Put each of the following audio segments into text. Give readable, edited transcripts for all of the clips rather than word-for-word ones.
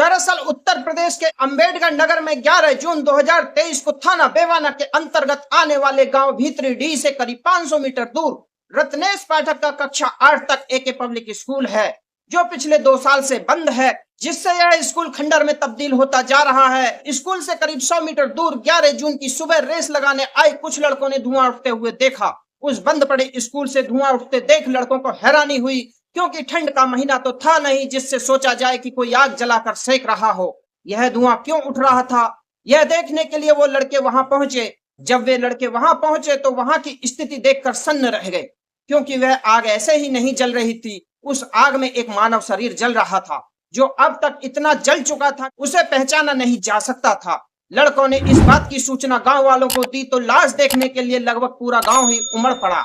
दरअसल उत्तर प्रदेश के अंबेडकर नगर में 11 जून 2023 को थाना बेवाना के अंतर्गत आने वाले गांव भीतरीडीह से करीब 500 मीटर दूर रत्नेश पाठक का कक्षा 8 तक एके पब्लिक स्कूल है, जो पिछले 2 साल से बंद है, जिससे यह स्कूल खंडर में तब्दील होता जा रहा है। स्कूल से करीब 100 मीटर दूर 11 जून की सुबह रेस लगाने आए कुछ लड़कों ने धुआं उठते हुए देखा। उस बंद पड़े स्कूल से धुआं उठते देख लड़कों को हैरानी हुई, क्योंकि ठंड का महीना तो था नहीं जिससे सोचा जाए कि कोई आग जलाकर सेक रहा हो। यह धुआं क्यों उठ रहा था, यह देखने के लिए वो लड़के वहां पहुंचे। जब वे लड़के वहां पहुंचे तो वहां की स्थिति देखकर सन्न रह गए, क्योंकि वह आग ऐसे ही नहीं जल रही थी। उस आग में एक मानव शरीर जल रहा था, जो अब तक इतना जल चुका था उसे पहचाना नहीं जा सकता था। लड़कों ने इस बात की सूचना गांव वालों को दी तो लाश देखने के लिए लगभग पूरा गांव ही उमड़ पड़ा।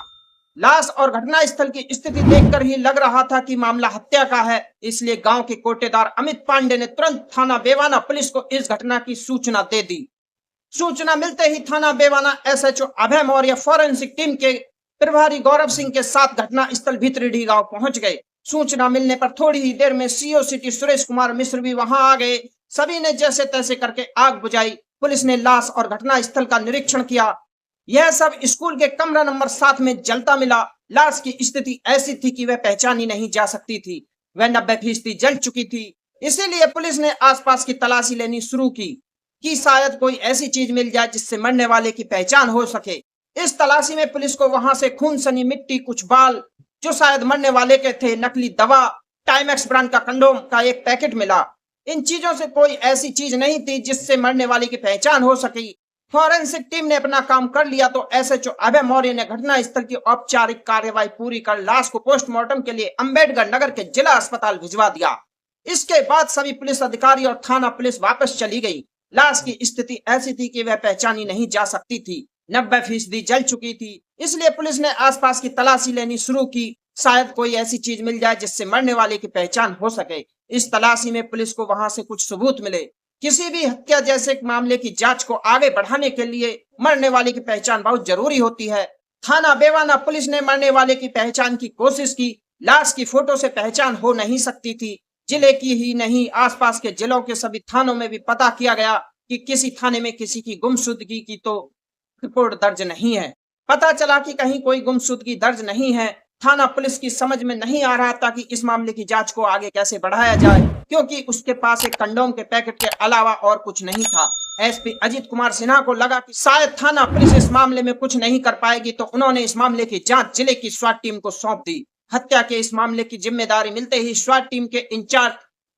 लाश और घटना स्थल की स्थिति देखकर ही लग रहा था कि मामला हत्या का है, इसलिए गांव के कोटेदार अमित पांडे ने तुरंत थाना बेवाना पुलिस को इस घटना की सूचना दे दी। सूचना मिलते ही थाना बेवाना एसएचओ अभय मौर्य फॉरेंसिक टीम के प्रभारी गौरव सिंह के साथ घटना स्थल भीतरीडीह गांव पहुंच गए। सूचना मिलने पर थोड़ी ही देर में सीओ सिटी सुरेश कुमार मिश्र भी वहां आ गए। सभी ने जैसे तैसे करके आग बुझाई। पुलिस ने लाश और घटना स्थल का निरीक्षण किया। यह सब स्कूल के कमरा नंबर 7 में जलता मिला। लाश की स्थिति ऐसी थी कि वह पहचानी नहीं जा सकती थी। वह 90% जल चुकी थी। इसीलिए पुलिस ने आसपास की तलाशी लेनी शुरू की कि शायद कोई ऐसी चीज मिल जाए जिससे मरने वाले की पहचान हो सके। इस तलाशी में पुलिस को वहां से खून सनी मिट्टी, कुछ बाल जो शायद मरने वाले के थे, नकली दवा, टाइमेक्स ब्रांड का कंडोम का एक पैकेट मिला। इन चीजों से कोई ऐसी चीज नहीं थी जिससे मरने वाले की पहचान हो सकी। फॉरेंसिक टीम ने अपना काम कर लिया तो एसएचओ अभय मौर्य ने घटना स्थल की औपचारिक कार्यवाही पूरी कर लाश को पोस्टमार्टम के लिए अंबेडकर नगर के जिला अस्पताल भिजवा दिया। इसके बाद सभी पुलिस अधिकारी और थाना पुलिस वापस चली गई। लाश की स्थिति ऐसी थी कि वह पहचानी नहीं जा सकती थी। 90% जल चुकी थी। इसलिए पुलिस ने आसपास की तलाशी लेनी शुरू की, शायद कोई ऐसी चीज मिल जाए जिससे मरने वाले की पहचान हो सके। इस तलाशी में पुलिस को वहां से कुछ सबूत मिले। किसी भी हत्या जैसे मामले की जांच को आगे बढ़ाने के लिए मरने वाले की पहचान बहुत जरूरी होती है। थाना बेवाना पुलिस ने मरने वाले की पहचान की कोशिश की। लाश की फोटो से पहचान हो नहीं सकती थी। जिले की ही नहीं, आसपास के जिलों के सभी थानों में भी पता किया गया कि किसी थाने में किसी की गुमशुदगी की तो रिपोर्ट दर्ज नहीं है। पता चला कि कहीं कोई गुमशुदगी दर्ज नहीं है। थाना पुलिस की समझ में नहीं आ रहा था कि इस मामले की जांच को आगे कैसे बढ़ाया जाए, क्योंकि उसके पास एक कंडोम के पैकेट के अलावा और कुछ नहीं था। एसपी अजीत कुमार सिन्हा को लगा कि शायद थाना पुलिस इस मामले में कुछ नहीं कर पाएगी, तो उन्होंने इस मामले की जांच जिले की स्वाट टीम को सौंप दी। हत्या के इस मामले की जिम्मेदारी मिलते ही स्वाट टीम के इंचार्ज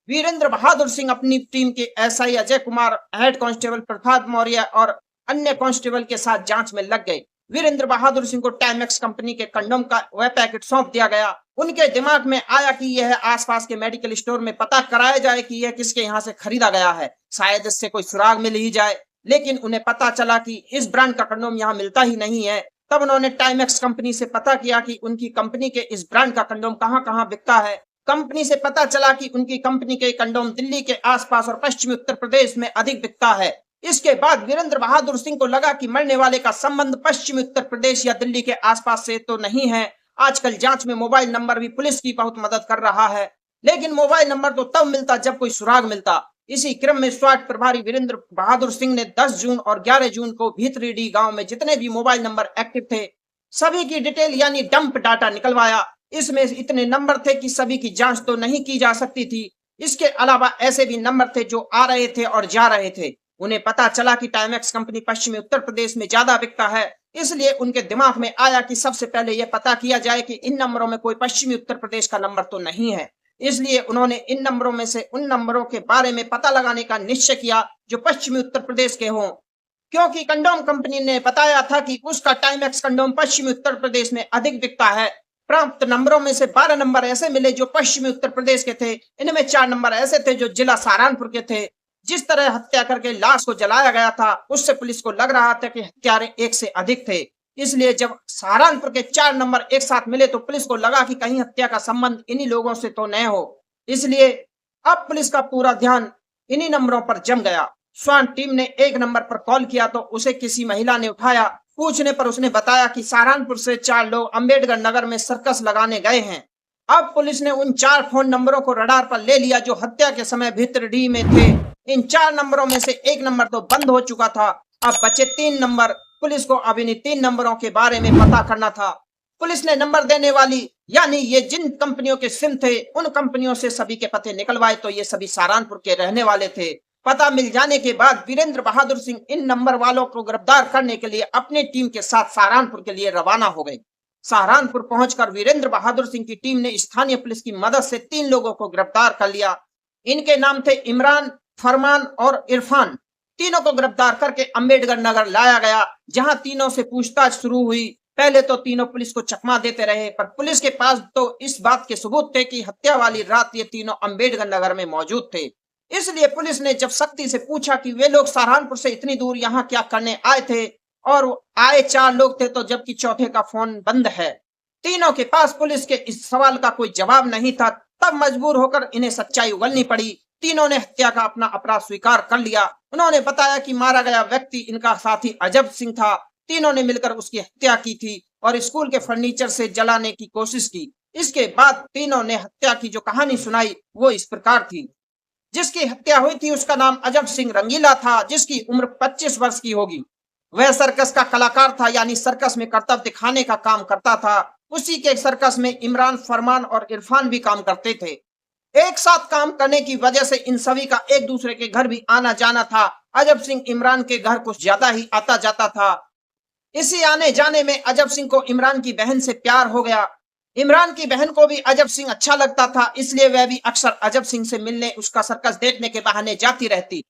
वीरेंद्र बहादुर सिंह अपनी टीम के SI Ajay Kumar, head constable Prabhat Maurya और अन्य कांस्टेबल के साथ जांच में लग गए। वीरेंद्र बहादुर सिंह को टाइमेक्स कंपनी के कंडोम का वह पैकेट सौंप दिया गया। उनके दिमाग में आया कि यह आसपास के मेडिकल स्टोर में पता कराया जाए कि यह किसके यहाँ से खरीदा गया है, शायद इससे कोई सुराग मिल ही जाए। लेकिन उन्हें पता चला कि इस ब्रांड का कंडोम यहाँ मिलता ही नहीं है। तब उन्होंने टाइमेक्स कंपनी से पता किया कि उनकी कंपनी के इस ब्रांड का कंडोम कहाँ कहाँ बिकता है। कंपनी से पता चला कि उनकी कंपनी के कंडोम दिल्ली के आसपास और पश्चिमी उत्तर प्रदेश में अधिक बिकता है। इसके बाद वीरेंद्र बहादुर सिंह को लगा कि मरने वाले का संबंध पश्चिमी उत्तर प्रदेश या दिल्ली के आसपास से तो नहीं है। आजकल जांच में मोबाइल नंबर भी पुलिस की बहुत मदद कर रहा है, लेकिन मोबाइल नंबर तो तब मिलता जब कोई सुराग मिलता। इसी क्रम में स्वाट प्रभारी वीरेंद्र बहादुर सिंह ने 10 जून और 11 जून को भीतरीडीह गांव में जितने भी मोबाइल नंबर एक्टिव थे, सभी की डिटेल यानी डंप डाटा निकलवाया। इसमें इतने नंबर थे कि सभी की जांच तो नहीं की जा सकती थी। इसके अलावा ऐसे भी नंबर थे जो आ रहे थे और जा रहे थे। उन्हें पता चला कि टाइमेक्स कंपनी पश्चिमी उत्तर प्रदेश में ज्यादा बिकता है, इसलिए उनके दिमाग में आया कि सबसे पहले यह पता किया जाए कि इन नंबरों में कोई पश्चिमी उत्तर प्रदेश का नंबर तो नहीं है। इसलिए उन्होंने इन नंबरों में से उन नंबरों के बारे में पता लगाने का निश्चय किया जो पश्चिमी उत्तर प्रदेश के हों, क्योंकि कंडोम कंपनी ने बताया था कि उसका टाइमेक्स कंडोम पश्चिमी उत्तर प्रदेश में अधिक बिकता है। प्राप्त नंबरों में से 12 नंबर ऐसे मिले जो पश्चिमी उत्तर प्रदेश के थे। इनमें 4 नंबर ऐसे थे जो जिला सहारनपुर के थे। जिस तरह हत्या करके लाश को जलाया गया था, उससे पुलिस को लग रहा था कि हत्यारे एक से अधिक थे। इसलिए जब सहारनपुर के 4 नंबर एक साथ मिले तो पुलिस को लगा कि कहीं हत्या का संबंध इन्हीं लोगों से तो न हो। इसलिए अब पुलिस का पूरा ध्यान इन्हीं नंबरों पर जम गया। स्वाट टीम ने एक नंबर पर कॉल किया तो उसे किसी महिला ने उठाया। पूछने पर उसने बताया कि सहारनपुर से 4 लोग अंबेडकर नगर में सर्कस लगाने गए हैं। अब पुलिस ने उन 4 फोन नंबरों को रडार पर ले लिया जो हत्या के समय भीतरी में थे। इन 4 नंबरों में से एक नंबर तो बंद हो चुका था। अब बचे 3 नंबर। पुलिस को अब इन 3 नंबरों के बारे में पता करना था। पुलिस ने नंबर देने वाली यानी ये जिन कंपनियों के सिम थे उन कंपनियों से सभी के पते निकलवाए तो ये सभी सहारनपुर के रहने वाले थे। पता मिल जाने के बाद वीरेंद्र बहादुर सिंह इन नंबर वालों को गिरफ्तार करने के लिए अपनी टीम के साथ सहारनपुर के लिए रवाना हो गए। सहारनपुर पहुंचकर वीरेंद्र बहादुर सिंह की टीम ने स्थानीय पुलिस की मदद से 3 लोगों को गिरफ्तार कर लिया। इनके नाम थे इमरान, फरमान और इरफान। तीनों को गिरफ्तार करके अंबेडकर नगर लाया गया, जहां तीनों से पूछताछ शुरू हुई। पहले तो तीनों पुलिस को चकमा देते रहे, पर पुलिस के पास तो इस बात के सबूत थे कि हत्या वाली रात ये तीनों अंबेडकर नगर में मौजूद थे। इसलिए पुलिस ने जब सख्ती से पूछा कि वे लोग सहारनपुर से इतनी दूर यहाँ क्या करने आए थे, और आए 4 लोग थे तो जबकि चौथे का फोन बंद है। तीनों के पास पुलिस के इस सवाल का कोई जवाब नहीं था। तब मजबूर होकर इन्हें सच्चाई उगलनी पड़ी। तीनों ने हत्या का अपना अपराध स्वीकार कर लिया। उन्होंने बताया कि मारा गया व्यक्ति इनका साथी अजब सिंह था। तीनों ने मिलकर उसकी हत्या की थी और स्कूल के फर्नीचर से जलाने की कोशिश की। इसके बाद तीनों ने हत्या की जो कहानी सुनाई वो इस प्रकार थी। जिसकी हत्या हुई थी उसका नाम अजब सिंह रंगीला था, जिसकी उम्र 25 वर्ष की होगी। वह सर्कस का कलाकार था, यानी सर्कस में करतब दिखाने का काम करता था। उसी के सर्कस में इमरान, फरमान और इरफान भी काम करते थे। एक साथ काम करने की वजह से इन सभी का एक दूसरे के घर भी आना जाना था। अजब सिंह इमरान के घर कुछ ज्यादा ही आता जाता था। इसी आने जाने में अजब सिंह को इमरान की बहन से प्यार हो गया। इमरान की बहन को भी अजब सिंह अच्छा लगता था, इसलिए वह भी अक्सर अजब सिंह से मिलने, उसका सर्कस देखने के बहाने जाती रहती।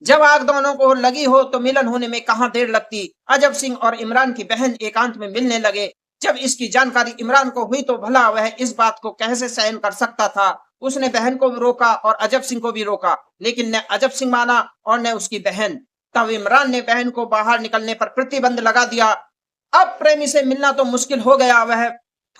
जब आग दोनों को लगी हो तो मिलन होने में कहाँ देर लगती। अजब सिंह और इमरान की बहन एकांत में मिलने लगे। जब इसकी जानकारी इमरान को हुई तो भला वह इस बात को कैसे सहन कर सकता था। उसने बहन को भी रोका और अजब सिंह को भी रोका, लेकिन न अजब सिंह माना और न उसकी बहन। तब इमरान ने बहन को बाहर निकलने पर प्रतिबंध लगा दिया। अब प्रेमी से मिलना तो मुश्किल हो गया, वह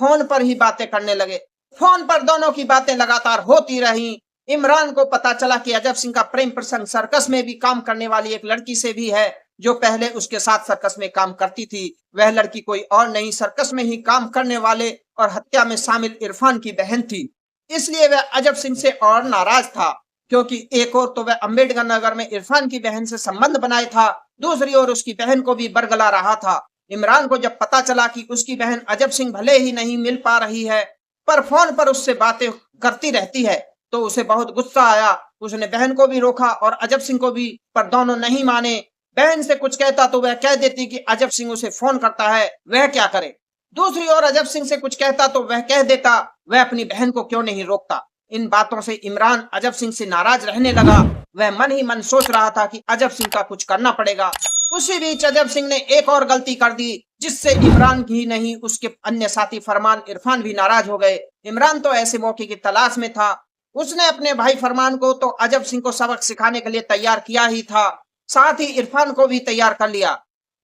फोन पर ही बातें करने लगे। फोन पर दोनों की बातें लगातार होती रहीं। इमरान को पता चला कि अजब सिंह का प्रेम प्रसंग सर्कस में भी काम करने वाली एक लड़की से भी है, जो पहले उसके साथ सर्कस में काम करती थी। वह लड़की कोई और नहीं, सर्कस में ही काम करने वाले और हत्या में शामिल इरफान की बहन थी। इसलिए वह अजब सिंह से और नाराज था, क्योंकि एक और तो वह अंबेडकर नगर में इरफान की बहन से संबंध बनाए था, दूसरी ओर उसकी बहन को भी बरगला रहा था। इमरान को जब पता चला कि उसकी बहन अजब सिंह भले ही नहीं मिल पा रही है, पर फोन पर उससे बातें करती रहती है, तो उसे बहुत गुस्सा आया। उसने बहन को भी रोका और अजब सिंह को भी, पर दोनों नहीं माने। बहन से कुछ कहता तो वह कह देती कि अजब सिंह उसे फोन करता है, वह क्या करे। दूसरी ओर अजब सिंह से कुछ कहता तो वह कह देता, वह अपनी बहन को क्यों नहीं रोकता। इन बातों से इमरान अजब सिंह से नाराज रहने लगा। वह मन ही मन सोच रहा था कि अजब सिंह का कुछ करना पड़ेगा। उसी बीच अजब सिंह ने एक और गलती कर दी, जिससे इमरान ही नहीं उसके अन्य साथी फरमान, इरफान भी नाराज हो गए। इमरान तो ऐसे मौके की तलाश में था। उसने अपने भाई फरमान को तो अजब सिंह को सबक सिखाने के लिए तैयार किया ही था, साथ ही इरफान को भी तैयार कर लिया।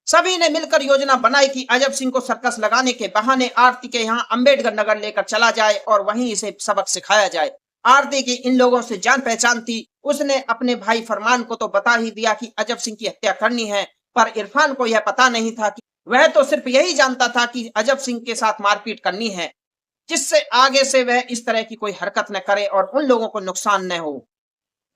सभी ने मिलकर योजना बनाई कि अजब सिंह को सर्कस लगाने के बहाने आरती के यहाँ अंबेडकर नगर लेकर चला जाए और वहीं इसे सबक सिखाया जाए। आरती की इन लोगों से जान पहचान थी। उसने अपने भाई फरमान को तो बता ही दिया कि अजब सिंह की हत्या करनी है, पर इरफान को यह पता नहीं था कि वह तो सिर्फ यही जानता था कि अजब सिंह के साथ मारपीट करनी है, जिससे आगे से वह इस तरह की कोई हरकत न करे और उन लोगों को नुकसान न हो।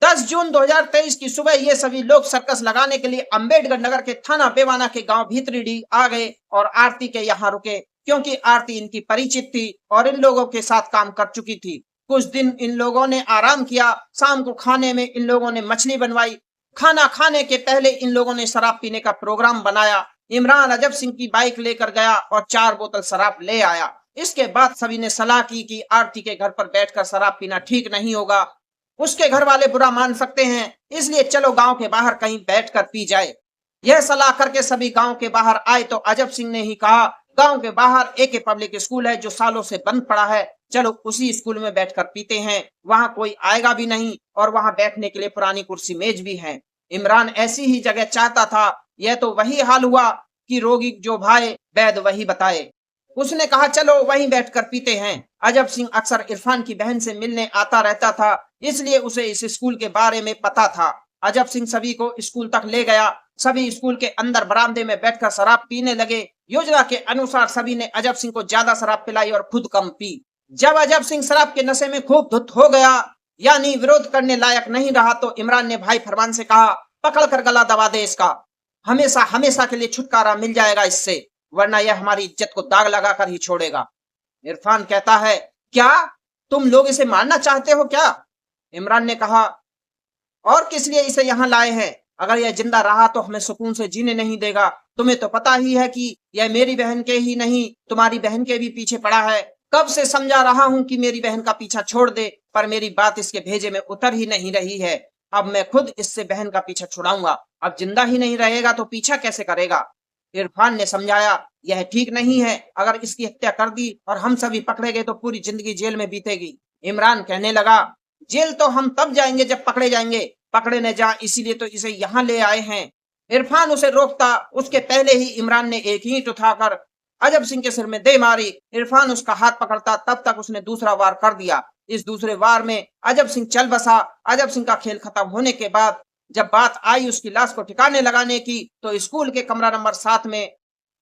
10 जून 2023 की सुबह ये सभी लोग सर्कस लगाने के लिए अंबेडकर नगर के थाना बेवाना के गांव भीतरीडी आ गए और आरती के यहाँ रुके, क्योंकि आरती इनकी परिचित थी और इन लोगों के साथ काम कर चुकी थी। कुछ दिन इन लोगों ने आराम किया। शाम को खाने में इन लोगों ने मछली बनवाई। खाना खाने के पहले इन लोगों ने शराब पीने का प्रोग्राम बनाया। इमरान अजब सिंह की बाइक लेकर गया और 4 बोतल शराब ले आया। इसके बाद सभी ने सलाह की कि आरती के घर पर बैठकर शराब पीना ठीक नहीं होगा, उसके घर वाले बुरा मान सकते हैं, इसलिए चलो गांव के बाहर कहीं बैठकर पी जाए। यह सलाह करके सभी गांव के बाहर आए तो अजब सिंह ने ही कहा, गांव के बाहर एक पब्लिक स्कूल है जो सालों से बंद पड़ा है, चलो उसी स्कूल में बैठकर पीते हैं, वहां कोई आएगा भी नहीं और वहां बैठने के लिए पुरानी कुर्सी मेज भी है। इमरान ऐसी ही जगह चाहता था। यह तो वही हाल हुआ कि रोगी जो भाए वैद वही बताए। उसने कहा चलो वहीं बैठकर पीते हैं। अजब सिंह अक्सर इरफान की बहन से मिलने आता रहता था, इसलिए उसे इस स्कूल के बारे में पता था। अजब सिंह सभी को स्कूल तक ले गया। सभी स्कूल के अंदर बरामदे में बैठकर शराब पीने लगे। योजना के अनुसार सभी ने अजब सिंह को ज्यादा शराब पिलाई और खुद कम पी। जब अजब सिंह शराब के नशे में खूब धुत हो गया, यानी विरोध करने लायक नहीं रहा, तो इमरान ने भाई फरमान से कहा, पकड़ कर गला दबा दे इसका, हमेशा हमेशा के लिए छुटकारा मिल जाएगा इससे, वरना यह हमारी इज्जत को दाग लगा कर ही छोड़ेगा। इरफान कहता है, क्या तुम लोग इसे मारना चाहते हो क्या? इमरान ने कहा, और किस लिए इसे यहाँ लाए हैं? अगर यह जिंदा रहा तो हमें सुकून से जीने नहीं देगा। तुम्हें तो पता ही है कि यह मेरी बहन के ही नहीं, तुम्हारी बहन के भी पीछे पड़ा है। कब से समझा रहा हूं कि मेरी बहन का पीछा छोड़ दे, पर मेरी बात इसके भेजे में उतर ही नहीं रही है। अब मैं खुद इससे बहन का पीछा छुड़ाऊंगा। अब जिंदा ही नहीं रहेगा तो पीछा कैसे करेगा? इरफान ने समझाया, यह ठीक नहीं है, अगर इसकी हत्या कर दी और हम सभी पकड़े गए तो पूरी जिंदगी जेल में बीतेगी। इमरान कहने लगा, जेल तो हम तब जाएंगे जब पकड़े जाएंगे, पकड़े न जा इसीलिए तो इसे यहाँ ले आए हैं। इरफान उसे रोकता, उसके पहले ही इमरान ने एक ईंट उठाकर अजब सिंह के सिर में दे मारी। इरफान उसका हाथ पकड़ता, तब तक उसने दूसरा वार कर दिया। इस दूसरे वार में अजब सिंह चल बसा। अजब सिंह का खेल खत्म होने के बाद जब बात आई उसकी लाश को ठिकाने लगाने की, तो स्कूल के कमरा नंबर 7 में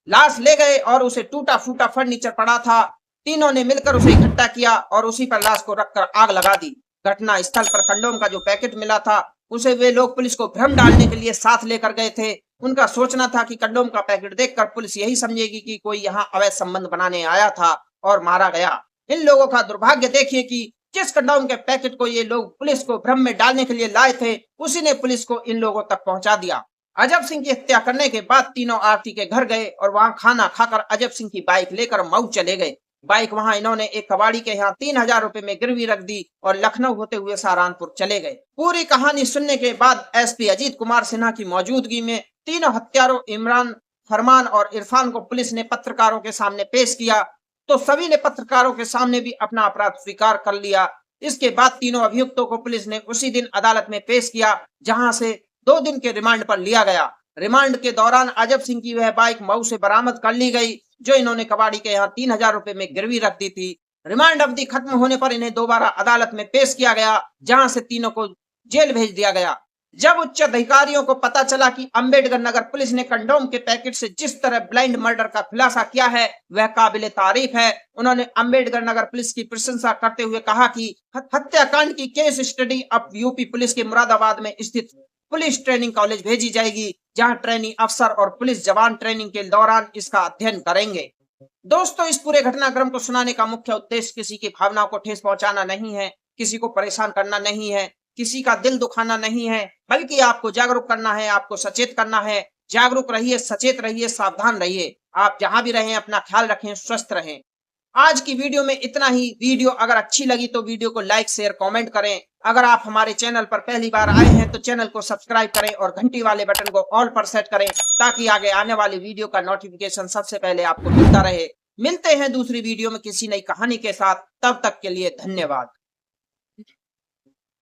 लाश ले गए और उसे टूटा फूटा फर्नीचर पड़ा था। तीनों ने मिलकर उसे इकट्ठा किया और उसी पर लाश को रखकर आग लगा दी। घटना स्थल पर कंडोम का जो पैकेट मिला था, उसे वे लोग पुलिस को भ्रम डालने के लिए साथ लेकर गए थे। उनका सोचना था कि कंडोम का पैकेट देखकर पुलिस यही समझेगी कि कोई यहाँ अवैध संबंध बनाने आया था और मारा गया। इन लोगों का दुर्भाग्य देखिए कि जिस कंडोम के पैकेट को ये लोग पुलिस को भ्रम में डालने के लिए लाए थे, उसी ने पुलिस को इन लोगों तक पहुंचा दिया। अजब सिंह की हत्या करने के बाद तीनों आरती के घर गए और वहां खाना खाकर अजब सिंह की बाइक लेकर मऊ चले गए। बाइक वहां इन्होंने एक कबाड़ी के यहाँ 3,000 रुपए में गिरवी रख दी और लखनऊ होते हुए सहारनपुर चले गए। पूरी कहानी सुनने के बाद एसपी अजीत कुमार सिन्हा की मौजूदगी में तीनों हत्यारों इमरान, फरमान और इरफान को पुलिस ने पत्रकारों के सामने पेश किया, तो सभी ने पत्रकारों के सामने भी अपना अपराध स्वीकार कर लिया। इसके बाद तीनों अभियुक्तों को पुलिस ने उसी दिन अदालत में पेश किया, जहां से 2 दिन के रिमांड पर लिया गया। रिमांड के दौरान अजब सिंह की वह बाइक मऊ से बरामद कर ली गई जो इन्होंने कबाड़ी के यहाँ 3,000 रुपए में गिरवी रख दी थी। रिमांड अवधि खत्म होने पर इन्हें दोबारा अदालत में पेश किया गया, जहां से तीनों को जेल भेज दिया गया। जब उच्च अधिकारियों को पता चला कि अंबेडकर नगर पुलिस ने कंडोम के पैकेट से जिस तरह ब्लाइंड मर्डर का खुलासा किया है, वह काबिले तारीफ है। उन्होंने अंबेडकर नगर पुलिस की प्रशंसा करते हुए कहा कि हत्याकांड की केस स्टडी अब यूपी पुलिस के मुरादाबाद में स्थित पुलिस ट्रेनिंग कॉलेज भेजी जाएगी, जहां ट्रेनिंग अफसर और पुलिस जवान ट्रेनिंग के दौरान इसका अध्ययन करेंगे। दोस्तों, इस पूरे घटनाक्रम को सुनाने का मुख्य उद्देश्य किसी की भावनाओं को ठेस पहुंचाना नहीं है, किसी को परेशान करना नहीं है, किसी का दिल दुखाना नहीं है, बल्कि आपको जागरूक करना है, आपको सचेत करना है। जागरूक रहिए, सचेत रहिए, सावधान रहिए। आप जहां भी रहें अपना ख्याल रखें, स्वस्थ रहें। आज की वीडियो में इतना ही। वीडियो अगर अच्छी लगी तो वीडियो को लाइक, शेयर, कमेंट करें। अगर आप हमारे चैनल पर पहली बार आए हैं तो चैनल को सब्सक्राइब करें और घंटी वाले बटन को ऑल पर सेट करें, ताकि आगे आने वाली वीडियो का नोटिफिकेशन सबसे पहले आपको मिलता रहे। मिलते हैं दूसरी वीडियो में किसी नई कहानी के साथ। तब तक के लिए धन्यवाद।